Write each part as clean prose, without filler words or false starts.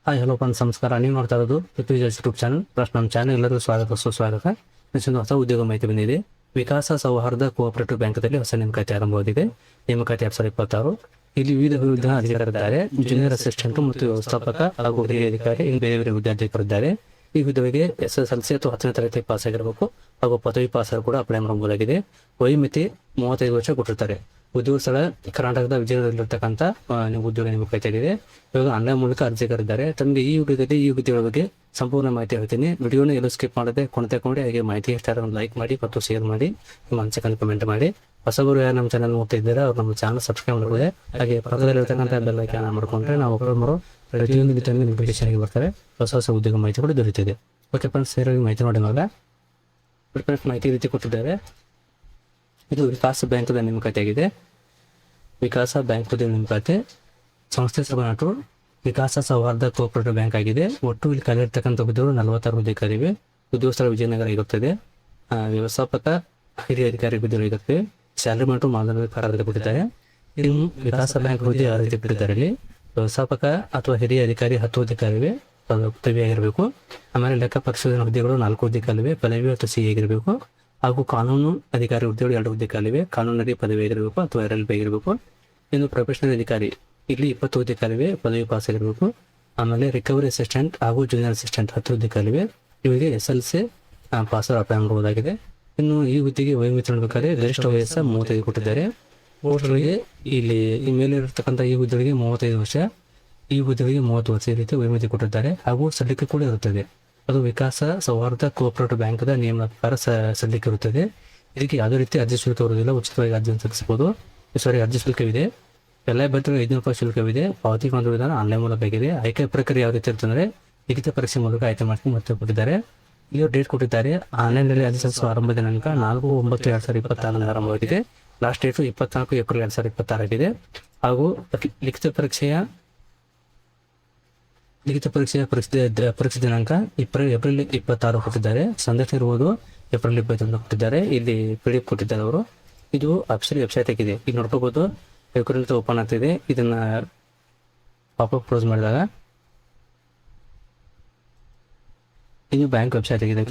Hi hello friends, ನಮಸ್ಕಾರ. ನೀವು ನೋಡ್ತಾ ಇರೋದು ಯೂಟ್ಯೂಬ್ ಚಾನಲ್. ಫಸ್ಟ್ ನಮ್ಮ ಚಾನಲ್ ಎಲ್ಲರಿಗೂ ಸ್ವಾಗತ ಸುಸ್ವಾಗತ. ಒಂದು ಹೊಸ ಉದ್ಯೋಗ ಮಾಹಿತಿ ಬಂದಿದೆ. ವಿಕಾಸ ಸೌಹಾರ್ದ ಕೋಆಪರೇಟಿವ್ ಬ್ಯಾಂಕ್ದಲ್ಲಿ ಹೊಸ ನೇಮಕಾತಿ ಆರಂಭವಾಗಿದೆ. ನೇಮಕಾತಿ 2026. ಇಲ್ಲಿ ವಿವಿಧ ಅಧಿಕಾರಿಗಳಿದ್ದಾರೆ. ಜೂನಿಯರ್ ಅಸಿಸ್ಟೆಂಟ್ ಮತ್ತು ವ್ಯವಸ್ಥಾಪಕ ಹಾಗೂ ಹಿರಿಯ ಅಧಿಕಾರಿ, ಬೇರೆ ಬೇರೆ ವಿದ್ಯಾರ್ಥಿಗಳಿದ್ದಾರೆ. ಈ ಹುದ್ದೆಗೆ SSLC ಅಥವಾ 10ನೇ ತರಗತಿ ಪಾಸ್ ಆಗಿರಬೇಕು ಹಾಗೂ ಪದವಿ ಪಾಸ್ ಕೂಡ ಅಪ್ಲೈ ಮಾಡಬಹುದಾಗಿದೆ. ವಯೋಮಿತಿ 35 ವರ್ಷ ಕೊಟ್ಟಿರ್ತಾರೆ. ಉದ್ಯೋಗ ಸ್ಥಳ ಕರ್ನಾಟಕದ ವಿಜಯನಗರದಲ್ಲಿರ್ತಕ್ಕಂಥ ಉದ್ಯೋಗ ನೇಮಕಾತಿ ಆಗಿದೆ. ಇವಾಗ ಆನ್ಲೈನ್ ಮೂಲಕ ಅರ್ಜಿ ಕರೆದಿದ್ದಾರೆ. ತಮಗೆ ಈ ಹುದ್ದೆಗಳ ಬಗ್ಗೆ ಸಂಪೂರ್ಣ ಮಾಹಿತಿ ಹೇಳ್ತೀನಿ. ವಿಡಿಯೋನ ಎಲ್ಲೂ ಸ್ಕಿಪ್ ಮಾಡದೆ ಕೊನೆತಕೊಂಡು ಹಾಗೆ ಮಾಹಿತಿ ಇಷ್ಟ ಒಂದು ಲೈಕ್ ಮಾಡಿ ಮತ್ತು ಶೇರ್ ಮಾಡಿ, ನಿಮ್ಮ ಅನಿಸಿಕೆ ಕಮೆಂಟ್ ಮಾಡಿ. ಹೊಸಬರು ಯಾರು ನಮ್ಮ ಚಾನಲ್ ನೋಡ್ತಾ ಇದ್ದಾರೆ ಅವ್ರು ನಮ್ಮ ಚಾನಲ್ ಸಬ್ಸ್ಕ್ರೈಬ್ ಮಾಡಬಹುದು. ಹಾಗೆ ಪಕ್ಕದಲ್ಲಿರ್ತಕ್ಕಂಥ ಬೆಲ್ ಐಕಾನ್ ಮಾಡ್ಕೊಂಡ್ರೆ ನಾವು ಅಪ್ಲೋಡ್ ಮಾಡೋ ಪ್ರತಿಯೊಂದು ನೋಟಿಫಿಕೇಶನ್ ಆಗಿ ಬರ್ತಾರೆ. ಹೊಸ ಹೊಸ ಉದ್ಯೋಗ ಮಾಹಿತಿ ಕೂಡ ದೊರೆಯುತ್ತಿದೆ. ಓಕೆ ಫ್ರೆಂಡ್ಸ್, ಸೇರಾಗಿ ಮಾಹಿತಿ ನೋಡಿ. ಮಾಹಿತಿ ರೀತಿ ಕೊಟ್ಟಿದ್ದಾರೆ. ಇದು ವಿಕಾಸ ಬ್ಯಾಂಕ್ದ ನೇಮಕಾತಿ ಆಗಿದೆ. ವಿಕಾಸ ಬ್ಯಾಂಕ್ ನೇಮಕಾತಿ ಸಂಸ್ಥೆ ಸಭಾನಾಟು ವಿಕಾಸ ಸೌಹಾರ್ದ ಕೋಆಪರೇಟಿವ್ ಬ್ಯಾಂಕ್ ಆಗಿದೆ. ಒಟ್ಟು ಇಲ್ಲಿ ಕಲಿರ್ತಕ್ಕಂಥ ಹುದ್ದೆಗಳು 46 ಹುದ್ದೆಗಳಿವೆ. ಉದ್ಯೋಗ ಸ್ಥಳ ವಿಜಯನಗರ ಇರುತ್ತದೆ. ವ್ಯವಸ್ಥಾಪಕ ಹಿರಿಯ ಅಧಿಕಾರಿ ಹುದ್ದೆಗಳು ಇರುತ್ತೆ. ಸ್ಯಾಲರಿ ಮತ್ತು ಮಾನದಂಡ ಕೊಟ್ಟಿದ್ದಾರೆ. ಇನ್ನು ವಿಕಾಸ ಬ್ಯಾಂಕ್ ಹುದ್ದೆ ಯಾವ ರೀತಿ ಬಿಟ್ಟಿದ್ದಾರೆ. ಇಲ್ಲಿ ವ್ಯವಸ್ಥಾಪಕ ಅಥವಾ ಹಿರಿಯ ಅಧಿಕಾರಿ 10 ಹುದ್ದೆಗಳಿವೆ, ಪದವಿ ಆಗಿರಬೇಕು. ಆಮೇಲೆ ಲೆಕ್ಕ ಪರಿಶೋಧನಾ ಹುದ್ದೆಗಳು 4 ಹುದ್ದೆಗಳಿವೆ, ಪದವಿ ಅಥವಾ CA ಆಗಿರಬೇಕು. ಹಾಗೂ ಕಾನೂನು ಅಧಿಕಾರಿ ಹುದ್ದೆಗಳು 2 ಹುದ್ದೆಗಳಿವೆ, ಕಾನೂನಲ್ಲಿ ಪದವಿ ಆಗಿರಬೇಕು ಅಥವಾ LLB ಆಗಿರಬೇಕು. ಇನ್ನು ಪ್ರೊಫೆಷನಲ್ ಅಧಿಕಾರಿ ಇಲ್ಲಿ 20 ಹುದ್ದೆಗಳಿವೆ, ಪದವಿ ಪಾಸ್ ಆಗಿರಬೇಕು. ಆಮೇಲೆ ರಿಕವರಿ ಅಸಿಸ್ಟೆಂಟ್ ಹಾಗೂ ಜೂನಿಯರ್ ಅಸಿಸ್ಟೆಂಟ್ 10 ಹುದ್ದೆಗಳಿವೆ. ಇವರಿಗೆ SLC ಪಾಸ್ ಅಪ್ಲೈ ಮಾಡಬಹುದಾಗಿದೆ. ಇನ್ನು ಈ ಹುದ್ದೆಗೆ ವಯೋಮಿತಿ ನೋಡಬೇಕಾದ್ರೆ ಗರಿಷ್ಠ ವಯಸ್ಸು 35 ಕೊಟ್ಟಿದ್ದಾರೆ. ಪೋಸ್ಟ್ಗಳಿಗೆ ಇಲ್ಲಿ ಈ ಮೇಲೆ ಇರತಕ್ಕಂಥ ಈ ಹುದ್ದೆಗಳಿಗೆ 35 ವರ್ಷ, ಈ ಹುದ್ದೆಗಳಿಗೆ 30 ವರ್ಷ ಈ ರೀತಿ ವಯೋಮಿತಿ ಕೊಟ್ಟಿದ್ದಾರೆ. ಹಾಗೂ ಸಲ್ಲಿಕೆ ಕೂಡ ಇರುತ್ತದೆ. ಅದು ವಿಕಾಸ ಸೌಹಾರ್ದ ಕೋಆಪರೇಟಿವ್ ಬ್ಯಾಂಕ್ದ ನಿಯಮದ ಪ್ರಕಾರ ಸಲ್ಲಿಕೆ ಇರುತ್ತದೆ. ಇದಕ್ಕೆ ಯಾವುದೇ ರೀತಿ ಅರ್ಜಿ ಶುಲ್ಕ ಇರುವುದಿಲ್ಲ. ಉಚಿತವಾಗಿ ಅರ್ಜಿಯನ್ನು ಸಲ್ಲಿಸಬಹುದು. ಅರ್ಜಿ ಶುಲ್ಕವಿದೆ. ಎಲ್ಲ ಅಭ್ಯರ್ಥಿಗಳು 500 ರೂಪಾಯಿ ಶುಲ್ಕವಿದೆ. ಪಾವತಿ ಮಾಡುವ ವಿಧಾನ ಆನ್ಲೈನ್ ಮೂಲಕ ಆಗಿದೆ. ಆಯ್ಕೆ ಪ್ರಕ್ರಿಯೆ ಯಾವ ರೀತಿ ಇರ್ತಂದ್ರೆ ಲಿಖಿತ ಪರೀಕ್ಷೆ ಮೂಲಕ ಆಯ್ಕೆ ಮಾಡ್ಕೊಂಡು ಮತ್ತೆ ಕೊಟ್ಟಿದ್ದಾರೆ. ಈಗ ಡೇಟ್ ಕೊಟ್ಟಿದ್ದಾರೆ. ಆನ್ಲೈನ್ನಲ್ಲಿ ಅರ್ಜಿ ಸಲ್ಲಿಸುವ ಆರಂಭ ದಿನಾಂಕ 4/9/2026 ಆರಂಭವಾಗಿದೆ. ಲಾಸ್ಟ್ ಡೇಟು 24 ಏಪ್ರಿಲ್ 2026 ಆಗಿದೆ. ಹಾಗೂ ಲಿಖಿತ ಪರೀಕ್ಷೆಯ ಪರೀಕ್ಷೆ ದಿನಾಂಕ ಏಪ್ರಿಲ್ 26 ಕೊಟ್ಟಿದ್ದಾರೆ. ಸಂದರ್ಶನ ಇರುವುದು ಏಪ್ರಿಲ್ 21 ಕೊಟ್ಟಿದ್ದಾರೆ. ಇಲ್ಲಿ PDF ಕೊಟ್ಟಿದ್ದಾರೆ ಅವರು. ಇದು ಅಫಿಷಿಯಲ್ ವೆಬ್ಸೈಟ್ ಆಗಿದೆ. ಈಗ ನೋಡ್ಕೋಬಹುದು. ಓಪನ್ ಆಗ್ತಿದೆ. ಇದನ್ನ ಪಾಪಪ್ ಕ್ಲೋಸ್ ಮಾಡಿದಾಗ ಇದು ಬ್ಯಾಂಕ್ ವೆಬ್ಸೈಟ್ ಆಗಿದೆ.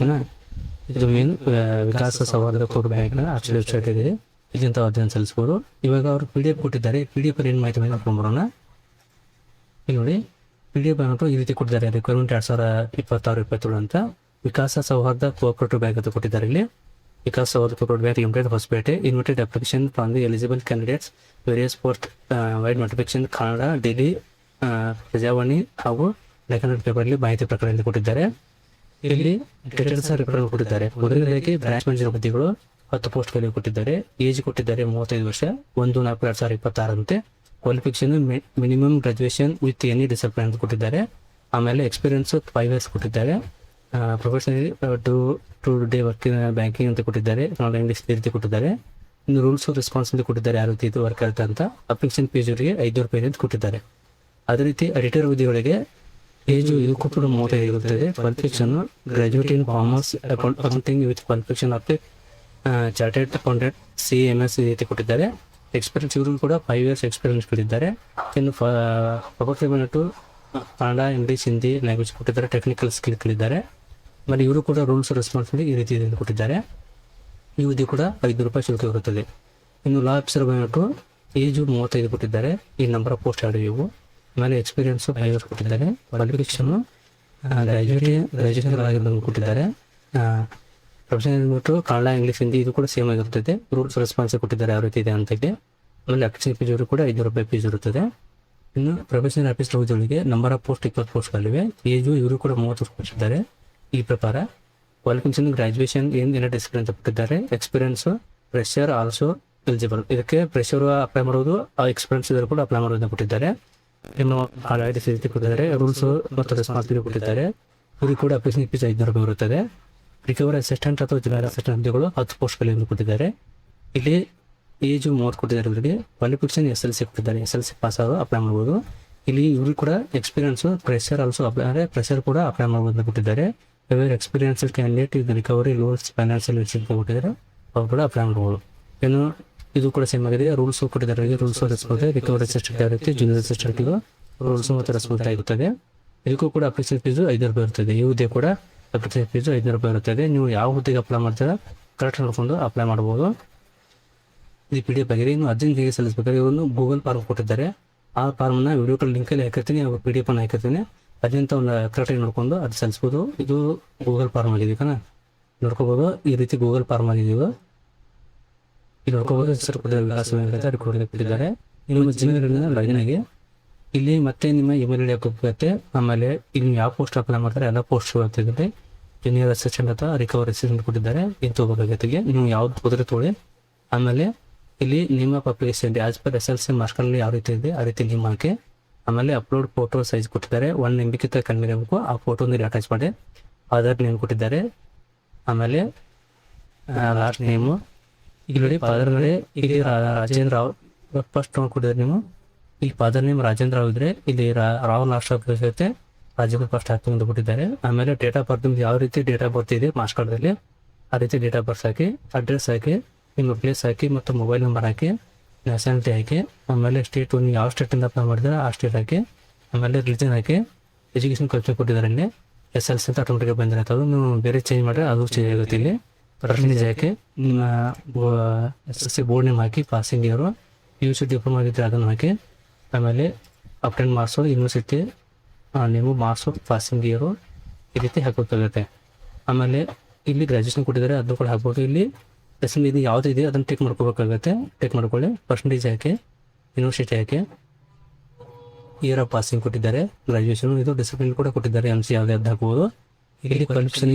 ಇದು ಮೇನ್ ವಿಕಾಸ ಸೌಹಾರ್ದ ಕೋರ್ ಬ್ಯಾಂಕ್ನ ಅಫಿಷಿಯಲ್ ವೆಬ್ಸೈಟ್ ಇದೆ. ಇದಂತ ಅರ್ಜಿಯನ್ನು ಸಲ್ಲಿಸಬಹುದು. ಇವಾಗ ಅವರು PDF ಕೊಟ್ಟಿದ್ದಾರೆ. PDF ಏನು ಮಾಹಿತಿ ನೋಡ್ಕೊಂಡ್ಬರೋಣ. ಇಲ್ಲಿ ನೋಡಿ, PDF ಅನ್ನೋದು ಈ ರೀತಿ ಕೊಟ್ಟಿದ್ದಾರೆ. ರಿಕ್ವೈರ್ಮೆಂಟ್ 2026-27 ಅಂತ ವಿಕಾಸ ಸೌಹಾರ್ದ ಕೋಆಪರೇಟಿವ್ ಬ್ಯಾಂಕ್ ಅಂತ ಕೊಟ್ಟಿದ್ದಾರೆ. ಇಲ್ಲಿ Vikasa Souharda cooperative bank limited, Hosapete. Invited application from the eligible candidates, various post vide notification, Kannada, Delhi, Prajavani ಹಾಗೂ ಲೆಕ್ಕನ ಪೇಪರ್ಲಿ ಮಾಹಿತಿ ಪ್ರಕರಣದಲ್ಲಿ ಕೊಟ್ಟಿದ್ದಾರೆ. ಇಲ್ಲಿ ಡೀಟೇಲ್ಸ್ ರಿಕ್ವೈರ್ಮೆಂಟ್ ಕೊಟ್ಟಿದ್ದಾರೆ. ಮೊದಲನೇದಾಗಿ ಬ್ರಾಂಚ್ ಮ್ಯಾನೇಜರ್ ಹುದ್ದೆಗಳು 10 ಪೋಸ್ಟ್ಗಳಿಗೆ ಕೊಟ್ಟಿದ್ದಾರೆ. ಏಜ್ ಕೊಟ್ಟಿದ್ದಾರೆ 35 ವರ್ಷ, 1/4/2026 ಅಂತೆ. Qualification minimum graduation with any discipline ಅಂತ ಕೊಟ್ಟಿದ್ದಾರೆ. ಆಮೇಲೆ ಎಕ್ಸ್ಪೀರಿಯನ್ಸ್ 5 ಇಯರ್ಸ್ ಕೊಟ್ಟಿದ್ದಾರೆ. Professionally to day work banking ಅಂತ ಕೊಟ್ಟಿದ್ದಾರೆ. ಕನ್ನಡ, ಇಂಗ್ಲೀಷ್ ರೀತಿ ಕೊಟ್ಟಿದ್ದಾರೆ. ಇನ್ನು ರೂಲ್ಸ್ ರೆಸ್ಪಾನ್ಸಿಬಿಲಿಟಿ ಕೊಟ್ಟಿದ್ದಾರೆ, ಯಾವ ರೀತಿ ಇದು ವರ್ಕ್ ಆಗುತ್ತೆ ಅಂತ. ಅಪ್ಲಿಕೇಶನ್ ಫೀಸ್ ಅವರಿಗೆ 500 ರೂಪಾಯಿ ಅಂತ ಕೊಟ್ಟಿದ್ದಾರೆ. ಅದೇ ರೀತಿ ಎಡಿಟರ್ ಹುದ್ದೆಗಳಿಗೆ ಏಜು ಇದಕ್ಕೂ ಕೂಡ 35 ಇರುತ್ತದೆ. Qualification graduate in commerce accounting with qualification of chartered accountant CMS ಈ ರೀತಿ ಕೊಟ್ಟಿದ್ದಾರೆ. ಎಕ್ಸ್ಪೀರಿಯನ್ಸ್ ಇವರು ಕೂಡ 5 ಇಯರ್ಸ್ ಎಕ್ಸ್ಪೀರಿಯನ್ಸ್ ಕೊಟ್ಟಿದ್ದಾರೆ. ಇನ್ನು ಬಂದ್ಬಿಟ್ಟು ಕನ್ನಡ, ಇಂಗ್ಲೀಷ್, ಹಿಂದಿ ಲ್ಯಾಂಗ್ವೇಜ್ ಕೊಟ್ಟಿದ್ದಾರೆ. ಟೆಕ್ನಿಕಲ್ ಸ್ಕಿಲ್ ಕಲಿದ್ದಾರೆ. ಆಮೇಲೆ ಇವರು ಕೂಡ ರೂಲ್ಸ್ ರೆಸ್ಪಾನ್ಸಿಬಿಲಿಟಿ ಈ ರೀತಿ ಕೊಟ್ಟಿದ್ದಾರೆ. ಈ ಹುದ್ದೆ ಕೂಡ 500 ರೂಪಾಯಿ ಶುಲ್ಕ ಇರುತ್ತದೆ. ಇನ್ನು ಲಾ ಆಫೀಸರ್ ಬಂದ್ಬಿಟ್ಟು ಏಜು 35 ಕೊಟ್ಟಿದ್ದಾರೆ. ಈ ನಂಬರ್ ಆಫ್ ಪೋಸ್ಟ್ 2 ಇವು. ಆಮೇಲೆ ಎಕ್ಸ್ಪೀರಿಯನ್ಸು 5 ಇಯರ್ಸ್ ಕೊಟ್ಟಿದ್ದಾರೆ. ಕ್ವಾಲಿಫಿಕೇಶನು ಗ್ರಾಜುಯೇಷನ್ ಆಗಿರೋದು ಕೊಟ್ಟಿದ್ದಾರೆ. ಪ್ರೊಫೆಷನ್ ಬಂದ್ಬಿಟ್ಟು ಕನ್ನಡ, ಇಂಗ್ಲೀಷ್, ಹಿಂದಿ ಇದು ಕೂಡ ಸೇಮ್ ಆಗಿರುತ್ತದೆ. ರೂಲ್ಸ್ ರೆಸ್ಪಾನ್ಸ್ ಕೊಟ್ಟಿದ್ದಾರೆ ಯಾವ ರೀತಿ ಇದೆ ಅಂತಕ್ಕೆ. ಆಮೇಲೆ ಅಪ್ಲಿಕೇಶನ್ ಫೀಸ್ ಕೂಡ 500 ರೂಪಾಯಿ ಫೀಸ್ ಇರುತ್ತದೆ. ಇನ್ನು ಪ್ರೊಫೆಷನಲ್ ಆಫೀಸರ್ ಹುದ್ದೆಗಳಿಗೆ ನಂಬರ್ ಆಫ್ ಪೋಸ್ಟ್ 20 ಪೋಸ್ಟ್ಗಳಿವೆ. ಏಜು ಇವರು ಕೂಡ 30 ಕೊಟ್ಟಿದ್ದಾರೆ. ಈ ಪ್ರಕಾರ ಕ್ವಾಲಿಫಿಕೇಶನ್ ಗ್ರಾಜುಯೇಷನ್ ಏನೇ ಡಿಸಿಪ್ಲಿನ್ ಅಂತ ಕೊಟ್ಟಿದ್ದಾರೆ. Experience fresher also eligible. ಇದಕ್ಕೆ ಫ್ರೆಷರ್ ಅಪ್ಲೈ ಮಾಡೋದು, ಎಕ್ಸ್ಪೀರಿಯನ್ಸ್ ಇದ್ರು ಕೂಡ ಅಪ್ಲೈ ಮಾಡೋದನ್ನ ಕೊಟ್ಟಿದ್ದಾರೆ. ಇನ್ನು ರೀತಿ ಕೊಟ್ಟಿದ್ದಾರೆ. ರೂಲ್ಸ್ ಮತ್ತು ರೆಸ್ಪಾನ್ಸಿಬಿಲಿಟಿ ಕೊಟ್ಟಿದ್ದಾರೆ. ಇವರು ಕೂಡ ಅಪ್ಲಿಕೇಶನ್ ಫೀಸ್ 500 ರೂಪಾಯಿ ಇರುತ್ತದೆ. ರಿಕವರಿ ಅಸಿಸ್ಟೆಂಟ್ ಅಥವಾ ಜೂನಿಯರ್ ಅಸಿಸ್ಟೆಂಟ್ ಹುದ್ದೆಗಳು 10 ಪೋಸ್ಟ್ಗಳನ್ನು ಕೊಟ್ಟಿದ್ದಾರೆ. ಇಲ್ಲಿ ಏಜು 30 ಕೊಟ್ಟಿದ್ದಾರೆ. ಇವರಿಗೆ ಕ್ವಾಲಿಫಿಕೇಶನ್ SLC ಕೊಟ್ಟಿದ್ದಾರೆ. SLC ಪಾಸ್ ಆದರೂ ಅಪ್ಲೈ ಮಾಡ್ಬೋದು. ಇಲ್ಲಿ ಇವರು ಕೂಡ ಎಕ್ಸ್ಪೀರಿಯನ್ಸ್ ಫ್ರೆಷರ್ ಆಲ್ಸೋ ಅಪ್ಲೈ ಅಂದರೆ ಫ್ರೆಷರ್ ಕೂಡ ಅಪ್ಲೈ ಮಾಡ್ಬೋದು ಅಂತ ಕೊಟ್ಟಿದ್ದಾರೆ. ಎಕ್ಸ್ಪೀರಿಯನ್ಸ್ ಕ್ಯಾಂಡಿಡೇಟ್ ಇದು ರಿಕವರಿ ಲೋನ್ಸ್ ಫೈನಾನ್ಷಿಯಲ್ ಕೊಟ್ಟಿದ್ದಾರೆ, ಅವ್ರು ಕೂಡ ಅಪ್ಲೈ ಮಾಡ್ಬೋದು. ಇನ್ನು ಇದು ಕೂಡ ಸೇಮ್ ಆಗಿದೆ. ರೂಲ್ಸ್ ಕೊಟ್ಟಿದ್ದಾರೆ. ರೂಲ್ಸ್ ರೆಸ್ಪಾನ್ಸಿಬಿಲಿಟಿ ರಿಕವರಿ ಅಸಿಸ್ಟೆಂಟ್ ಯಾವ ರೀತಿ ಜೂನಿಯರ್ ಅಸಿಸ್ಟೆಂಟ್ಗೂ ರೂಲ್ಸ್ ಮತ್ತು ರೆಸ್ಪಾನ್ಸಿಬಿಲಿಟಿ ಆಗುತ್ತದೆ. ಇದಕ್ಕೂ ಕೂಡ ಅಪ್ಲಿಕೇಶನ್ ಫೀಸು 500 ರೂಪಾಯಿ ಇರ್ತದೆ. ಈ ಹುದ್ದೆ ಕೂಡ ಅಪ್ಲಿಕೇಶನ್ ಫೀಸು 500 ರೂಪಾಯಿ ಇರ್ತದೆ. ನೀವು ಯಾವ ಹುದ್ದೆಗೆ ಅಪ್ಲೈ ಮಾಡ್ತೀರಾ ಕರೆಕ್ಟ್ ನೋಡ್ಕೊಂಡು ಅಪ್ಲೈ ಮಾಡ್ಬೋದು. ಇದು PDF ಆಗಿದೆ. ಇನ್ನು ಅರ್ಜೆಂಟ್ ಹೇಗೆ ಸಲ್ಲಿಸಬೇಕಾದ್ರೆ ಇವನು ಗೂಗಲ್ ಫಾರ್ಮ್ ಕೊಟ್ಟಿದ್ದಾರೆ. ಆ ಫಾರ್ಮ್ನ ವಿಡಿಯೋ ಕಾಲ್ ಲಿಂಕಲ್ಲಿ ಹಾಕಿರ್ತೀನಿ, PDF ಅನ್ನು ಹಾಕಿರ್ತೀನಿ. ಅದಂತ ಒಂದು ಕರೆಕ್ಟಾಗಿ ನೋಡ್ಕೊಂಡು ಅದು ಸಲ್ಲಿಸ್ಬೋದು. ಇದು ಗೂಗಲ್ ಫಾರ್ಮ್ ಆಗಿದೆ ಕಣ, ನೋಡ್ಕೋಬೋದು. ಈ ರೀತಿ ಗೂಗಲ್ ಫಾರ್ಮ್ ಆಗಿದೆಯೋ ಇಲ್ಲಿ ನೋಡ್ಕೋಬೋದು. ಹೆಸರು ವಿಳಾಸ ಕೊಟ್ಟಿದ್ದಾರೆ. ನಿಮ್ಮ ಜಿಮೇಲ್ ಲಾಗಿನ್ ಆಗಿ ಇಲ್ಲಿ ಮತ್ತೆ ನಿಮ್ಮ ಇಮೇಲ್ ಐಡಿ ಹಾಕೋಗುತ್ತೆ. ಆಮೇಲೆ ಇಲ್ಲಿ ಯಾವ ಪೋಸ್ಟ್ ಅಪ್ಲೈ ಮಾಡ್ತಾರೆ ಎಲ್ಲ ಪೋಸ್ಟ್ ಬರ್ತಿರುತ್ತೆ. ಜೂನಿಯರ್ ಅಸಿಸ್ಟೆಂಟ್ ಅಥವಾ ರಿಕವರ್ ಅಸಿಸ್ಟೆಂಟ್ ಕೊಟ್ಟಿದ್ದಾರೆ. ಇದು ತಗೋಬೇಕಾಗುತ್ತೆ. ನೀವು ಯಾವ್ದು ಹೋದ್ರೆ ತೊಗೊಳ್ಳಿ. ಆಮೇಲೆ ಇಲ್ಲಿ ನಿಮ್ಮ ಅಪ್ಲಿಕೇಶನ್ ಆಸ್ ಪರ್ SLC ಮಾರ್ಕ್ಸ್ಗಳಲ್ಲಿ ಯಾವ ರೀತಿ ಇದೆ ಆ ರೀತಿ ನಿಮ್ಮ ಹಾಕಿ. ಆಮೇಲೆ ಅಪ್ಲೋಡ್ ಫೋಟೋ ಸೈಜ್ ಕೊಟ್ಟಿದ್ದಾರೆ. 1 MB ಕಡಿಮೆ ಇರಬೇಕು. ಆ ಫೋಟೋ ನೀರು ಅಟ್ಯಾಚ್ ಮಾಡಿ. ಆಧಾರ್ ನೇಮ್ ಕೊಟ್ಟಿದ್ದಾರೆ. ಆಮೇಲೆ ಲಾಸ್ಟ್ ನೇಮು ಈಗ ನೋಡಿ ಫಾದರ್ ಇಲ್ಲಿ ರಾಜೇಂದ್ರ ರಾವ್ ಫಸ್ಟ್ ಕೊಟ್ಟಿದ್ದಾರೆ. ನೀವು ಇಲ್ಲಿ ಫಾದರ್ ನೇಮ್ ರಾಜೇಂದ್ರ ರಾವ್ ಇದ್ರೆ ಇಲ್ಲಿ ರಾವ್ ಲಾಸ್ಟ್ ಹಾಕಿರುತ್ತೆ, ರಾಜೇಂದ್ರ ಫಸ್ಟ್ ಹಾಕಿ ಅಂತ ಕೊಟ್ಟಿದ್ದಾರೆ. ಆಮೇಲೆ ಡೇಟ್ ಆಫ್ ಬರ್ತ್ ನಿಮ್ದು ಯಾವ ರೀತಿ ಡೇಟ್ ಆಫ್ ಬರ್ತ್ ಇದೆ ಮಾರ್ಕ್ಸ್ ಕಾರ್ಡಲ್ಲಿ ಆ ರೀತಿ ಡೇಟ್ ಆಫ್ ಬರ್ತ್ ಹಾಕಿ, ಅಡ್ರೆಸ್ ಹಾಕಿ, ನಿಮ್ಮ ಪ್ಲೇಸ್ ಹಾಕಿ ಮತ್ತು ಮೊಬೈಲ್ ನಂಬರ್ ಹಾಕಿ, ನ್ಯಾಷನಾಲಿಟಿ ಹಾಕಿ, ಆಮೇಲೆ ಸ್ಟೇಟ್ ನೀವು ಯಾವ ಸ್ಟೇಟಿಂದ ಅಪ್ಲೈ ಮಾಡಿದ್ರೆ ಆ ಸ್ಟೇಟ್ ಹಾಕಿ, ಆಮೇಲೆ ರಿಲಿಜನ್ ಹಾಕಿ. ಎಜುಕೇಷನ್ ಕಲ್ಚರ್ ಕೊಟ್ಟಿದ್ದಾರೆ. ಇಲ್ಲಿ SLC ಅಂತ ಆಟೋಮೆಟಿಕ್ ಬಂದಿರುತ್ತೆ. ಅದು ನೀವು ಬೇರೆ ಚೇಂಜ್ ಮಾಡಿದ್ರೆ ಅದು ಚೇಂಜ್ ಆಗುತ್ತೆ. ಇಲ್ಲಿ ಪರ್ಸೆಂಟೇಜ್ ಹಾಕಿ, ನಿಮ್ಮ SLC ಬೋರ್ಡ್ ನೇಮ್ ಹಾಕಿ, ಪಾಸಿಂಗ್ ಇಯರು, UC ಡಿಪ್ಲೊಮಾ ಆಗಿದ್ದರೆ ಅದನ್ನು ಹಾಕಿ, ಆಮೇಲೆ ಅಪ್ಟೆಂಡ್ ಮಾರ್ಕ್ಸು, ಯೂನಿವರ್ಸಿಟಿ ನೀವು ಮಾರ್ಕ್ಸು, ಪಾಸಿಂಗ್ ಇಯರು ಈ ರೀತಿ ಹಾಕೋಬೇಕಾಗುತ್ತೆ. ಆಮೇಲೆ ಇಲ್ಲಿ ಗ್ರ್ಯಾಜುಯೇಷನ್ ಕೊಟ್ಟಿದ್ದಾರೆ, ಅದನ್ನು ಕೂಡ ಹಾಕ್ಬೋದು. ಇಲ್ಲಿ ರೆಸ್ಯೂಮ್ ಇದು ಯಾವುದೇ ಇದೆ ಅದನ್ನು ಟಿಕ್ ಮಾಡ್ಕೋಬೇಕಾಗುತ್ತೆ. ಟಿಕ್ ಮಾಡ್ಕೊಳ್ಳಿ. Percentage hockey, university hockey, year of passing ಕೊಟ್ಟಿದ್ದಾರೆ, ಗ್ರಾಜುಯೇಷನ್, ಇದು ಡಿಸಿಪ್ಲಿನ್ ಕೂಡ ಕೊಟ್ಟಿದ್ದಾರೆ. MC ಯಾವುದೇ ಅದು ಹಾಕ್ಬೋದು. ಇಲ್ಲಿ ಕ್ವಾಲಿಫಿಕೇಶನ್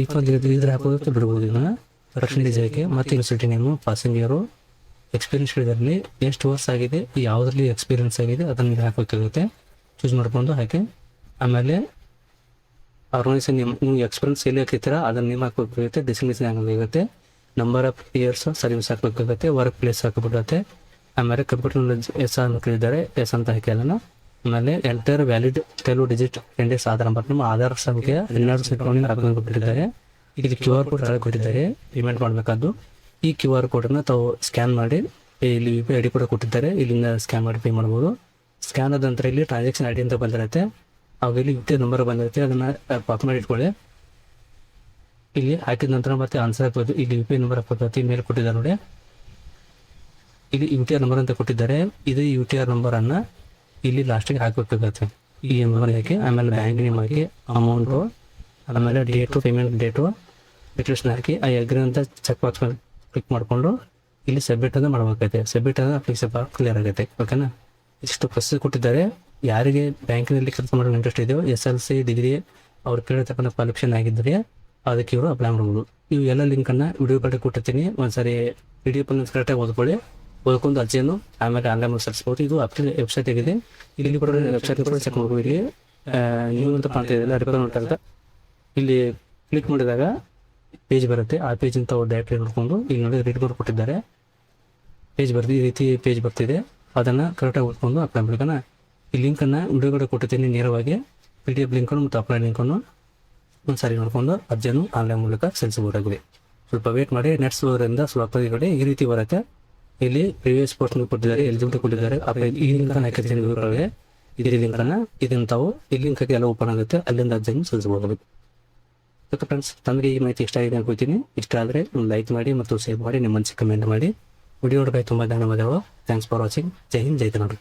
ಇದ್ರೆ ಹಾಕೋದು ಬಿಡ್ಬೋದು. ಇದನ್ನು ಪರ್ಸೆಂಟೇಜ್ ಹಾಕಿ ಮತ್ತು university name, passing year, experience ಇದರಲ್ಲಿ ಎಷ್ಟು ವರ್ಷ ಆಗಿದೆ, ಯಾವುದ್ರಲ್ಲಿ ಎಕ್ಸ್ಪೀರಿಯನ್ಸ್ ಆಗಿದೆ ಅದನ್ನು ನೀವು ಹಾಕಬೇಕಾಗುತ್ತೆ. ಚೂಸ್ ಮಾಡ್ಕೊಂಡು ಹಾಕಿ. ಆಮೇಲೆ ಆರ್ಗನೈಸೇಷನ್ ನೀವು ಎಕ್ಸ್ಪೀರಿಯನ್ಸ್ ಎಲ್ಲಿ ಹಾಕಿರ್ತೀರ ಅದನ್ನು ನೀವು ಹಾಕಬೇಕಾಗುತ್ತೆ. ಡೆಸಿಗ್ನೇಷನ್ ಹಾಕಬೇಕಾಗುತ್ತೆ. ನಂಬರ್ ಆಫ್ ಇಯರ್ಸ್ ಸರ್ವಿಸ್ ಹಾಕಬೇಕಾಗುತ್ತೆ. ವರ್ಕ್ ಪ್ಲೇಸ್ ಹಾಕಬೇಕಾಗುತ್ತೆ. ಆಮೇಲೆ ಕಂಪ್ಯೂಟರ್ ನಾಲೆಜ್ ಎಸ್ ಅಂತ ಕೇಳಿದ್ದಾರೆ, ಎಸ್ ಅಂತ ಹಾಕಿ ಅದನ್ನು. ಆಮೇಲೆ enter valid 12 digit 10 days Aadhaar number, ನಿಮ್ಮ ಆಧಾರ್ ಸಂಖ್ಯೆ 12 ಸೆಕೆಂಡ್ ಹಾಕೊಂಡು ಕೊಟ್ಟಿದ್ದಾರೆ. ಇಲ್ಲಿ QR ಕೋಡ್ ಕೊಟ್ಟಿದ್ದಾರೆ, ಪೇಮೆಂಟ್ ಮಾಡಬೇಕಾದ್ದು. ಈ QR ಕೋಡನ್ನು ತಾವು ಸ್ಕ್ಯಾನ್ ಮಾಡಿ, ಇಲ್ಲಿ UPI ID ಕೂಡ ಕೊಟ್ಟಿದ್ದಾರೆ, ಇಲ್ಲಿಂದ ಸ್ಕ್ಯಾನ್ ಮಾಡಿ ಪೇ ಮಾಡ್ಬೋದು. ಸ್ಕ್ಯಾನ್ ಆದ ನಂತರ ಇಲ್ಲಿ ಟ್ರಾನ್ಸಾಕ್ಷನ್ ID ಅಂತ ಬಂದಿರುತ್ತೆ. ಅವಾಗ ಇಲ್ಲಿ UPI ನಂಬರ್ ಬಂದಿರುತ್ತೆ, ಅದನ್ನು ಪಾಪ್ ಮಾಡಿ ಇಟ್ಕೊಳ್ಳಿ. ಇಲ್ಲಿ ಹಾಕಿದ ನಂತರ ಮತ್ತೆ ಆನ್ಸರ್ ಹಾಕ್ಬೋದು. ಇಲ್ಲಿ UPI ನಂಬರ್ ಹಾಕೋದು ಮೇಲೆ ಕೊಟ್ಟಿದ್ದಾರೆ ನೋಡಿ. ಇಲ್ಲಿ UTR ನಂಬರ್ ಅಂತ ಕೊಟ್ಟಿದ್ದಾರೆ. ಇದು UTR ನಂಬರನ್ನು ಇಲ್ಲಿ ಲಾಸ್ಟಿಗೆ ಹಾಕಬೇಕಾಗುತ್ತೆ. ಈ ನಂಬರ್ ಹಾಕಿ, ಆಮೇಲೆ ಬ್ಯಾಂಕ್ ನೇಮ್ ಹಾಕಿ, ಅಮೌಂಟು, ಆಮೇಲೆ ಡೇಟು, ಪೇಮೆಂಟ್ ಡೇಟು, ಡಿಕ್ಲೇಷನ್ ಹಾಕಿ, ಆ ಅಗ್ರಿ ಅಂತ ಚೆಕ್ ಬಾಕ್ಸ್ ಕ್ಲಿಕ್ ಮಾಡಿಕೊಂಡು ಇಲ್ಲಿ ಸಬ್ಮಿಟ್ ಅಂತ ಮಾಡಬೇಕಾಗುತ್ತೆ. ಸಬ್ಮಿಟ್ ಅಂದರೆ ಅಪ್ಲಿಕೇಶನ್ ಕ್ಲಿಯರ್ ಆಗುತ್ತೆ. ಓಕೆನಾ? ಇಷ್ಟು ಪ್ರೊಸೆಸ್ ಕೊಟ್ಟಿದ್ದಾರೆ. ಯಾರಿಗೆ ಬ್ಯಾಂಕಿನಲ್ಲಿ ಕೆಲಸ ಮಾಡೋ ಇಂಟ್ರೆಸ್ಟ್ ಇದೆಯೋ, SLC ಡಿಗ್ರಿ ಅವ್ರು ಕೇಳಿರ್ತಕ್ಕಂಥ ಕ್ವಾಲಿಫಿಕೇಷನ್ ಆಗಿದ್ದರೆ ಅದಕ್ಕೆ ಇವರು ಅಪ್ಲೈ ಮಾಡ್ಬೋದು. ಇವು ಎಲ್ಲ ಲಿಂಕನ್ನು ವಿಡಿಯೋ ಕಡೆ ಕೊಟ್ಟಿರ್ತೀನಿ. ಒಂದ್ಸರಿ PDF ಅನ್ನು ಕರೆಕ್ಟಾಗಿ ಓದ್ಕೊಂಡು ಅರ್ಜಿಯನ್ನು ಆಮೇಲೆ ಆನ್ಲೈನ್ ಸಲ್ಲಿಸ್ಬೋದು. ಇದು ವೆಬ್ಸೈಟ್ ಆಗಿದೆ. ಇಲ್ಲಿ ಕೂಡ ವೆಬ್ಸೈಟ್ ಕೂಡ ಚೆಕ್ ಮಾಡ್ಬೋದು. ಇಲ್ಲಿ ನೀವು ಅಂತ ಮಾಡ್ತಾ ಇದ್ದಿಲ್ಲ ರಿಕ್ವೈರ್ಮೆಂಟ್ ಅಂತ ಇಲ್ಲಿ ಕ್ಲಿಕ್ ಮಾಡಿದಾಗ ಪೇಜ್ ಬರುತ್ತೆ. ಆ ಪೇಜ್ ಅಂತ ಡೈರೆಕ್ಟ್ ನೋಡಿಕೊಂಡು ಇಲ್ಲಿ ನೋಡಿ ರೀಡ್ ಮಾಡಿ ಕೊಟ್ಟಿದ್ದಾರೆ. ಪೇಜ್ ಬರ್ತಿದೆ, ಈ ರೀತಿ ಪೇಜ್ ಬರ್ತಿದೆ. ಅದನ್ನು ಕರೆಕ್ಟಾಗಿ ಓದ್ಕೊಂಡು ಅಪ್ಲೈ ಮಾಡ್ಬೇಕನ್ನ. ಈ ಲಿಂಕನ್ನು ವಿಡಿಯೋ ಕಡೆ ಕೊಟ್ಟಿದ್ದೀನಿ ನೇರವಾಗಿ. PDF ಲಿಂಕನ್ನು ಮತ್ತು ಅಪ್ಲೈ ಲಿಂಕನ್ನು ಒಂದು ಸಾರಿ ನೋಡಿಕೊಂಡು ಅರ್ಜಿಯನ್ನು ಆನ್ಲೈನ್ ಮೂಲಕ ಸಲ್ಲಿಸಬಹುದಾಗಿದೆ. ಸ್ವಲ್ಪ ವೇಟ್ ಮಾಡಿ. ನೆಟ್ಸ್ ಹೋದ್ರಿಂದ ಸ್ವಲ್ಪ ಈ ರೀತಿ ಬರುತ್ತೆ. ಇಲ್ಲಿ ಪ್ರಿವಿಯಸ್ ಪೋಸ್ಟ್ ಕೊಟ್ಟಿದ್ದಾರೆ, ಎಲಿಜಿಬಿಲಿಟಿ ಕೊಟ್ಟಿದ್ದಾರೆ. ಈ ಲಿಂಕನ್ನು ಹಾಕಿರ್ತೀನಿ ವಿವರಗಳಿಗೆ. ಇದೇ ಲಿಂಕನ್ನು ಇದನ್ನು ತಾವು ಈ ಲಿಂಕ್ ಹಾಕಿ ಎಲ್ಲ ಓಪನ್ ಆಗುತ್ತೆ. ಅಲ್ಲಿಂದ ಅರ್ಜಿಯನ್ನು ಸಲ್ಲಿಸಬಹುದು. ಓಕೆ ಫ್ರೆಂಡ್ಸ್, ತಮಗೆ ಈ ಮಾಹಿತಿ ಇಷ್ಟ ಆಗಿದೆ ಅನ್ಕೋತೀನಿ. ಇಷ್ಟ ಆದರೆ ಲೈಕ್ ಮಾಡಿ ಮತ್ತು ಶೇರ್ ಮಾಡಿ, ನಿಮ್ಮ ಮನಸ್ಸಿಗೆ ಕಮೆಂಟ್ ಮಾಡಿ. ವಿಡಿಯೋ ನೋಡೋಕೆ ತುಂಬ ಧನ್ಯವಾದಗಳು. Thanks for watching. Jai Hind, Jai Karnataka.